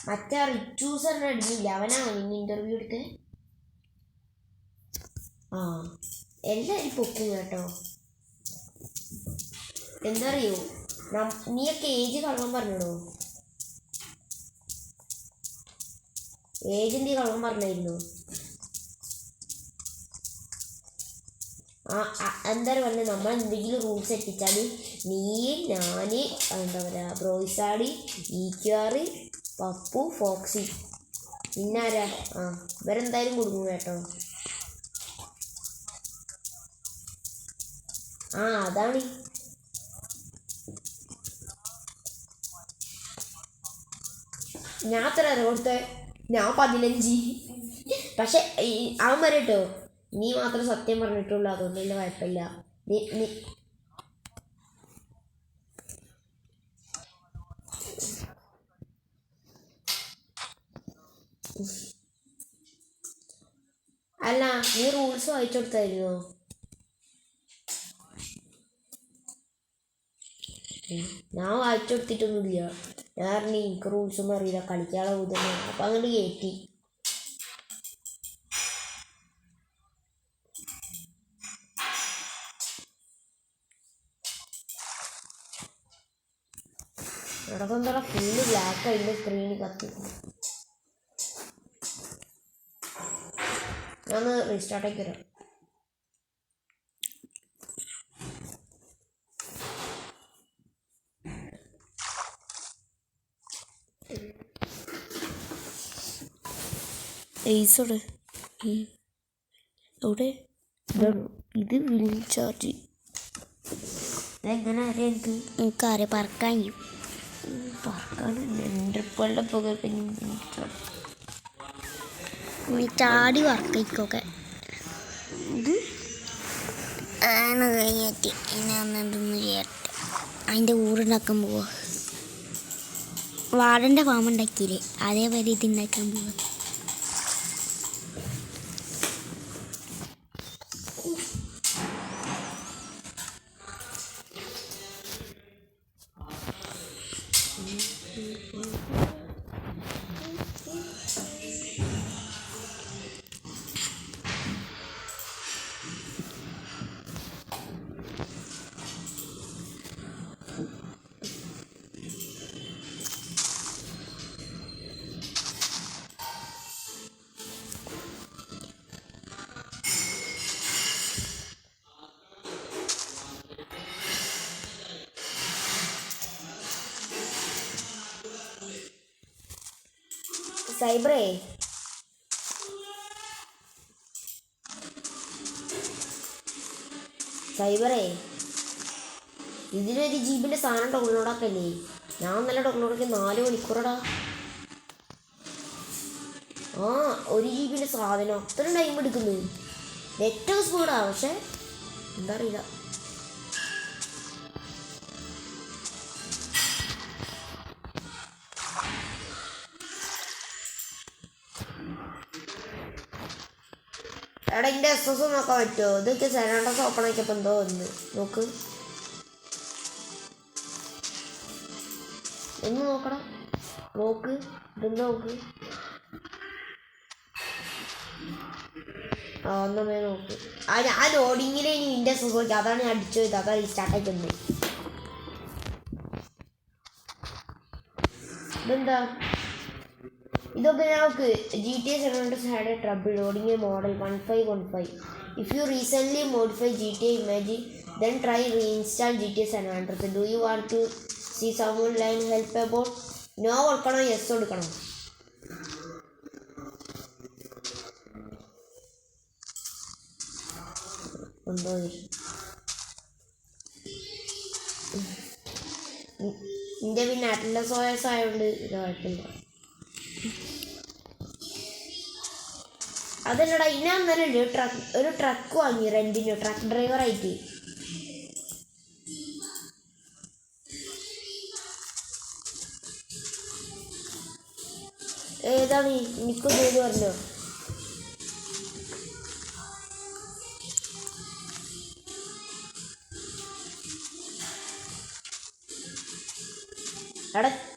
മറ്റേ റിച്ചൂസറിനെ അടിച്ചില്ല, അവനാണ് ഇന്ന് ഇന്റർവ്യൂ എടുത്ത്. ആ എല്ലാവരും പൊക്കും കേട്ടോ. എന്താ അറിയോ, നീയൊക്കെ ഏജ് കള്ളം പറഞ്ഞോ? ഏജ് നീ കള്ളം പറഞ്ഞായിരുന്നു. എന്താ പറഞ്ഞത്, നമ്മൾ എന്തെങ്കിലും റൂൾസ് എത്തിച്ചാൽ നീ, ഞാൻ, എന്താ പറയുക, ബ്രോയിസാടി, EQR, പപ്പു, ഫോക്സി, പിന്നാരാ, ഇവരെന്തായാലും കൊടുക്കും കേട്ടോ. അതാണ്. ഞാൻ എത്ര കൊടുത്തേ? ഞാൻ 15. പക്ഷെ അവൻ പറയട്ടോ, നീ മാത്രം സത്യം പറഞ്ഞിട്ടുള്ളൂ, അതുകൊണ്ടല്ല കുഴപ്പമില്ല. അല്ല, നീ റൂൾസ് വായിച്ചു കൊടുത്തായിരുന്നോ? ഞാൻ വായിച്ചു കൊടുത്തിട്ടൊന്നുമില്ല. ഞാൻ പറഞ്ഞു എനിക്ക് റൂൾസൊന്നും അറിയില്ല, കളിക്കാനുള്ള ബുദ്ധിമുട്ട്. അപ്പം അങ്ങോട്ട് കയറ്റി. നടക്കെന്താ ഫുള്ള് ബ്ലാക്ക് അതിൻ്റെ സ്ക്രീനിൽ കത്തി. ഞാൻ റീസ്റ്റാർട്ടേക്ക് വരാം. ഐസോടെ അവിടെ ഇത് വിൽ ചാർജ് എങ്ങനെ അറിയാം? എനിക്കറിയാം, പറക്കാൻ ട്രിപ്പുകളുടെ പുക ചാടി വർക്കൊക്കെ ഇത് ആണ് കഴിഞ്ഞിട്ട് എന്നെ ഒന്നെന്തൊന്ന് ചെയ്യട്ടെ. അതിൻ്റെ ഊറുണ്ടാക്കാൻ പോവാ. വാടൻ്റെ ഫാം ഉണ്ടാക്കിയില്ലേ, അതേപോലെ ഇത് ഉണ്ടാക്കാൻ പോവാ. സൈബറേ, ഇതിലൊരു GB സാധനം ഡൗൺലോഡാക്കല്ലേ? ഞാൻ നല്ല ഡൗൺലോഡാക്കി 4 മണിക്കൂറടാ. 1 GB സാധനം അത്രയും ടൈം എടുക്കുന്നു. നെറ്റ് സ്പീഡാ, പക്ഷെ എന്താ അറിയില്ല. എടാ, ഇതിൻ്റെ SS നോക്കാൻ പറ്റുമോ? ഇതൊക്കെ സെനാണ്ടസ് ഓപ്പൺ ആക്കിയപ്പോൾ എന്തോ ഒന്ന് നോക്ക്, ഒന്ന് നോക്കടാ, നോക്ക്, ഇതെന്താ നോക്ക്. ഒന്നേ നോക്ക്. ആ ലോഡിങ്ങിലെ ഇനി ഇതിൻ്റെ SS നോക്കി, അതാണ് ഞാൻ അടിച്ചു പോയത്, അതാണ് സ്റ്റാർട്ട് ആക്കുന്നത്. ഇതെന്താ ഇതൊക്കെ നമുക്ക് GTA San Andreas had a trouble loading a model 1515. If you recently modified GTA image, then try reinstall GTA San Andreas. Do you want to see someone line help about? No കൊടുക്കണോ yes കൊടുക്കണോ? ഉണ്ടോ? എൻ്റെ പിന്നെ Atlas OS ആയതുകൊണ്ട് ഇത് കുഴപ്പമില്ല. അതല്ലടാ, ഇന്ന അന്നേരം ഒരു ട്രക്ക് വാങ്ങി റെന്റിന്, ട്രക്ക് ഡ്രൈവറായിട്ട്. ഏതാണ് എനിക്ക് ചെയ്ത് പറഞ്ഞോ?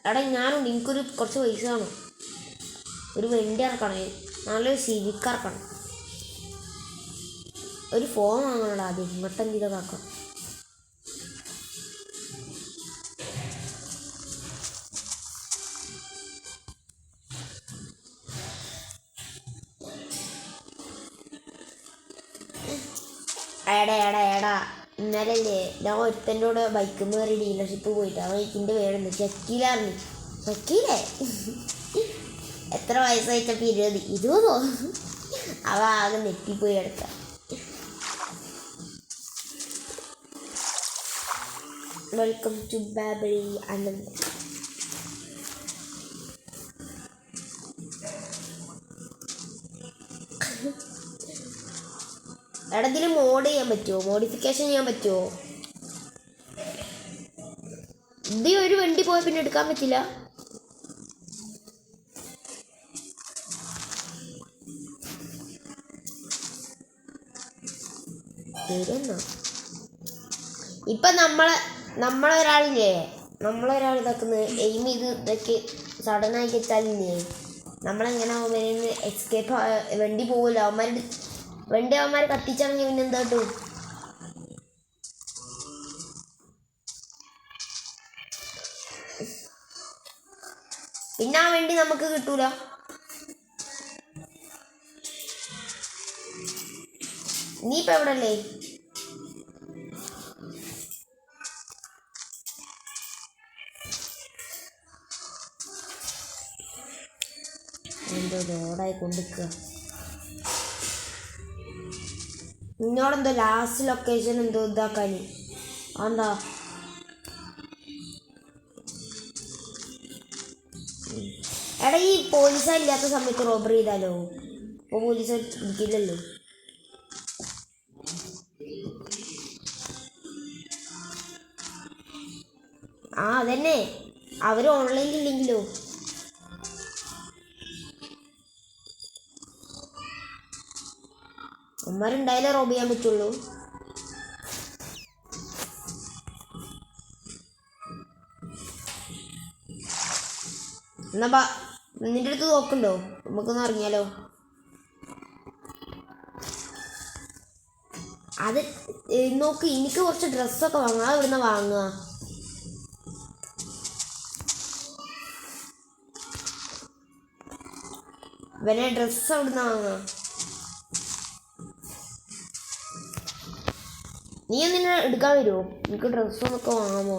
എടാ ഞാനുണ്ട്, എനിക്കൊരു കുറച്ച് പൈസ കാണും. ഒരു വണ്ടി ഇറക്കണം, നല്ലൊരു സിവിക്ക് ഇറക്കണം, ഒരു ഫോൺ വാങ്ങണല്ലോ ആദ്യം. ഇങ്ങോട്ടെന്തെങ്കിലും ആക്കാം. ഏടാ ഇന്നലല്ലേ ഞാൻ ഒരുത്തൻ്റെ കൂടെ ബൈക്ക് കയറി ഡീലർഷിപ്പ് പോയിട്ട് അവൻ ഇതിൻ്റെ പേരുണ്ട് ഷക്കീലായിരുന്നു. ഷക്കീലേ എത്ര വയസ്സായിട്ടപ്പോൾ 20 അവ ആകെ നെറ്റിപ്പോയി കിടക്കാം. Welcome to Babari Ananth. എടാ ഇതിൽ മോഡ് ചെയ്യാൻ പറ്റുമോ? മോഡിഫിക്കേഷൻ ചെയ്യാൻ പറ്റുമോ? ഇത് ഒരു വണ്ടി പോയ പിന്നെ എടുക്കാൻ പറ്റില്ല. ഇപ്പൊ നമ്മളൊരാൾ ഇതാക്കുന്നത് എയിം ചെയ്ത് ഇതൊക്കെ സഡനായിട്ട് എത്താലില്ലേ, നമ്മളെങ്ങനെ അവന്മാരെ എസ്കേപ്പ് വണ്ടി പോകില്ല. അവന്മാർ കത്തിച്ചാണെങ്കിൽ പിന്നെ എന്താ കിട്ടും? പിന്നെ ആ വണ്ടി നമുക്ക് കിട്ടൂല. നീ ഇപ്പൊ എവിടല്ലേ? എന്തോ ലോഡായി കൊണ്ടിരിക്കുക. നിന്നോടെന്തോ ലാസ്റ്റ് ലൊക്കേഷൻ എന്തോ ഇതാക്കാൻ. എന്താ എടാ ഈ പോലീസില്ലാത്ത സമയത്ത് റോബറി ചെയ്താലോ? ഇപ്പോൾ പോലീസ് ഇരിക്കില്ലല്ലോ. ആ അതന്നെ, അവർ ഓൺലൈനിലില്ലെങ്കിലോ? അമ്മമാരുണ്ടായാലേ റോബ് ചെയ്യാൻ പറ്റുള്ളൂ. എന്നാ നിന്റെ അടുത്ത് നോക്കണ്ടോ? നമുക്കൊന്ന് ഇറങ്ങിയാലോ? അത് നോക്ക്, എനിക്ക് കുറച്ച് ഡ്രസ്സൊക്കെ വാങ്ങാം. അത് ഇവിടുന്ന് വാങ്ങുക. ഇവനെ ഡ്രസ്സ് അവിടുന്ന് വാങ്ങുക. നീ എന്തിനാ എടുക്കാൻ വരുമോ? എനിക്ക് ഡ്രസ്സൊന്നൊക്കെ വാങ്ങാമോ?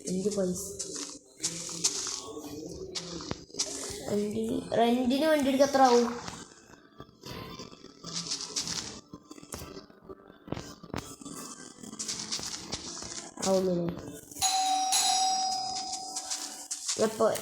എനിക്ക് പൈസ റെന്റിന് വണ്ടി എടുക്കുക എത്ര ആവും? ആവുന്നില്ലേ? എപ്പോൾ